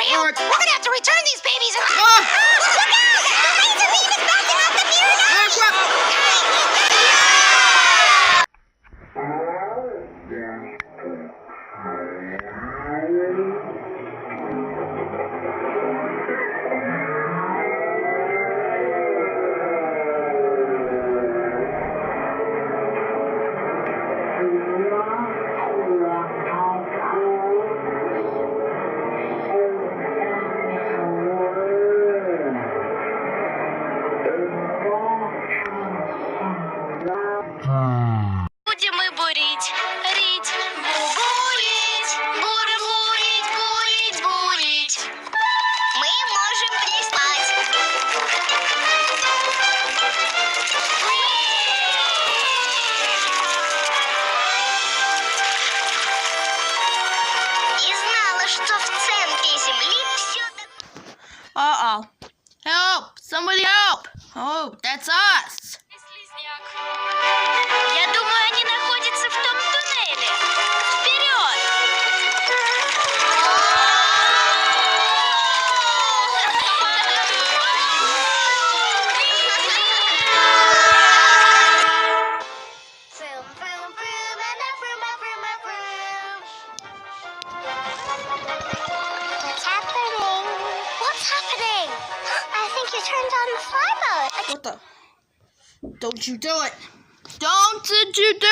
real. Alright. We're gonna have to return these babies and... Ah! Look out! The laser beam is bouncing off the mirror! Ah, crap! Будем мы бурить, рить, бурить, бурить, бурить, бурить. Мы можем приспать. И знала, что в центре земли все так... Uh-oh. Help! Somebody help! Oh, that's us! Я думаю, они находятся в том туннеле. Вперед! Vroom, vroom, vroom, and a vroom, a vroom, a vroom. What's happening? What's happening? I think you turned on the fly mode. What the? Don't you do it! Don't you do!